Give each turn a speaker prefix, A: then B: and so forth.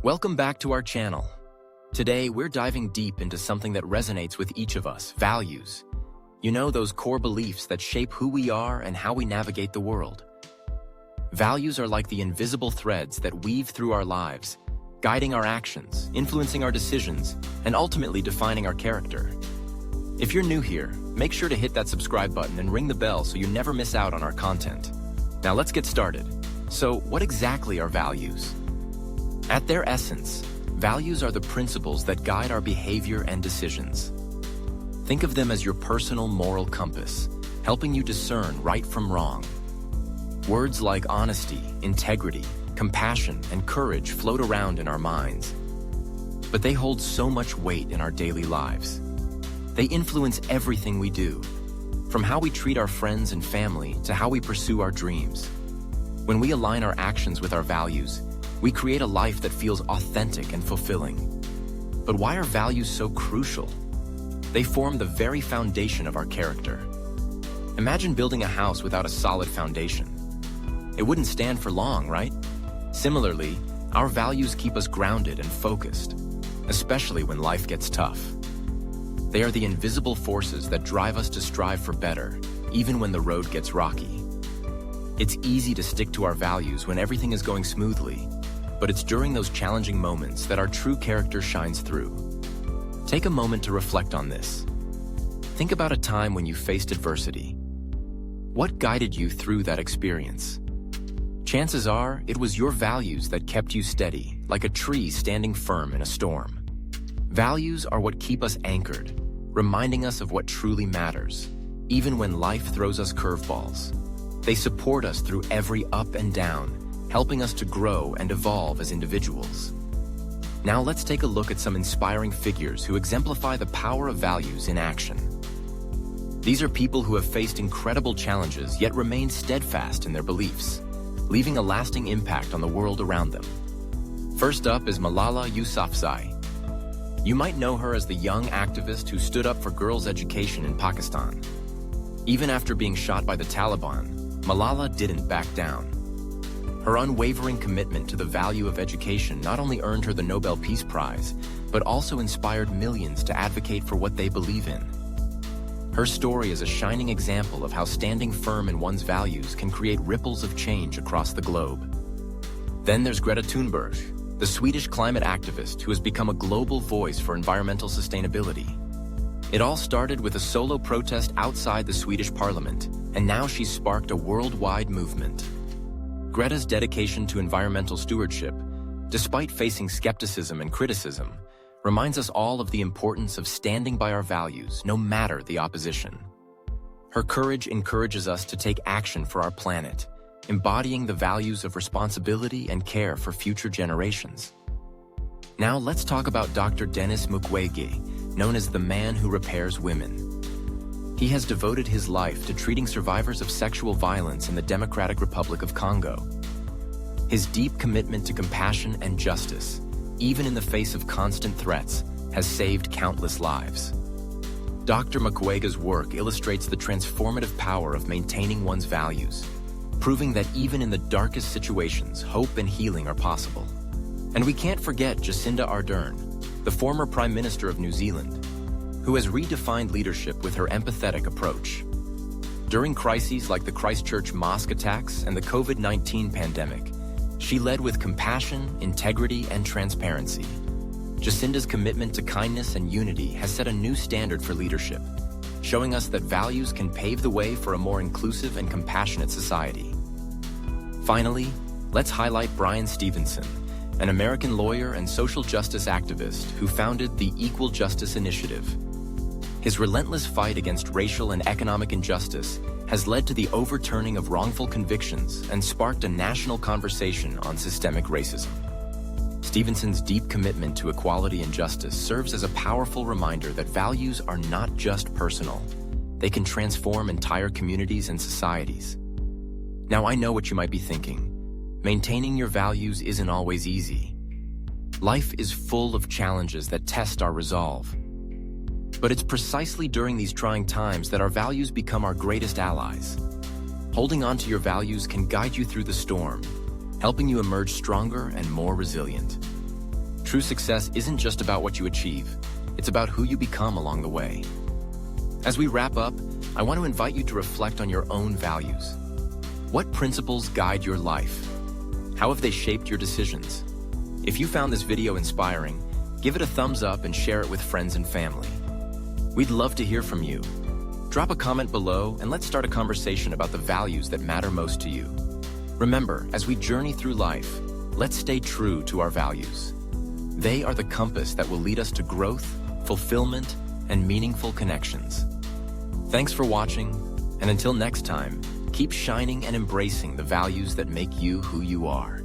A: Welcome back to our channel. Today, we're diving deep into something that resonates with each of us, values. You know, those core beliefs that shape who we are and how we navigate the world. Values are like the invisible threads that weave through our lives, guiding our actions, influencing our decisions, and ultimately defining our character. If you're new here, make sure to hit that subscribe button and ring the bell so you never miss out on our content. Now let's get started. So, what exactly are values? At their essence, values are the principles that guide our behavior and decisions. Think of them as your personal moral compass, helping you discern right from wrong. Words like honesty, integrity, compassion, and courage float around in our minds. But they hold so much weight in our daily lives. They influence everything we do, from how we treat our friends and family to how we pursue our dreams. When we align our actions with our values, we create a life that feels authentic and fulfilling. But why are values so crucial? They form the very foundation of our character. Imagine building a house without a solid foundation. It wouldn't stand for long, right? Similarly, our values keep us grounded and focused, especially when life gets tough. They are the invisible forces that drive us to strive for better, even when the road gets rocky. It's easy to stick to our values when everything is going smoothly, but it's during those challenging moments that our true character shines through. Take a moment to reflect on this. Think about a time when you faced adversity. What guided you through that experience? Chances are, it was your values that kept you steady, like a tree standing firm in a storm. Values are what keep us anchored, reminding us of what truly matters, even when life throws us curveballs. They support us through every up and down, helping us to grow and evolve as individuals. Now let's take a look at some inspiring figures who exemplify the power of values in action. These are people who have faced incredible challenges yet remained steadfast in their beliefs, leaving a lasting impact on the world around them. First up is Malala Yousafzai. You might know her as the young activist who stood up for girls' education in Pakistan. Even after being shot by the Taliban, Malala didn't back down. Her unwavering commitment to the value of education not only earned her the Nobel Peace Prize, but also inspired millions to advocate for what they believe in. Her story is a shining example of how standing firm in one's values can create ripples of change across the globe. Then there's Greta Thunberg, the Swedish climate activist who has become a global voice for environmental sustainability. It all started with a solo protest outside the Swedish parliament, and now she's sparked a worldwide movement. Greta's dedication to environmental stewardship, despite facing skepticism and criticism, reminds us all of the importance of standing by our values, no matter the opposition. Her courage encourages us to take action for our planet, embodying the values of responsibility and care for future generations. Now let's talk about Dr. Denis Mukwege, known as the man who repairs women. He has devoted his life to treating survivors of sexual violence in the Democratic Republic of Congo. His deep commitment to compassion and justice, even in the face of constant threats, has saved countless lives. Dr. Mukwege's work illustrates the transformative power of maintaining one's values, proving that even in the darkest situations, hope and healing are possible. And we can't forget Jacinda Ardern, the former Prime Minister of New Zealand, who has redefined leadership with her empathetic approach. During crises like the Christchurch mosque attacks and the COVID-19 pandemic, she led with compassion, integrity, and transparency. Jacinda's commitment to kindness and unity has set a new standard for leadership, showing us that values can pave the way for a more inclusive and compassionate society. Finally, let's highlight Bryan Stevenson, an American lawyer and social justice activist who founded the Equal Justice Initiative. His relentless fight against racial and economic injustice has led to the overturning of wrongful convictions and sparked a national conversation on systemic racism. Stevenson's deep commitment to equality and justice serves as a powerful reminder that values are not just personal. They can transform entire communities and societies. Now, I know what you might be thinking. Maintaining your values isn't always easy. Life is full of challenges that test our resolve. But it's precisely during these trying times that our values become our greatest allies. Holding on to your values can guide you through the storm, helping you emerge stronger and more resilient. True success isn't just about what you achieve, it's about who you become along the way. As we wrap up, I want to invite you to reflect on your own values. What principles guide your life? How have they shaped your decisions? If you found this video inspiring, give it a thumbs up and share it with friends and family. We'd love to hear from you. Drop a comment below and let's start a conversation about the values that matter most to you. Remember, as we journey through life, let's stay true to our values. They are the compass that will lead us to growth, fulfillment, and meaningful connections. Thanks for watching, and until next time, keep shining and embracing the values that make you who you are.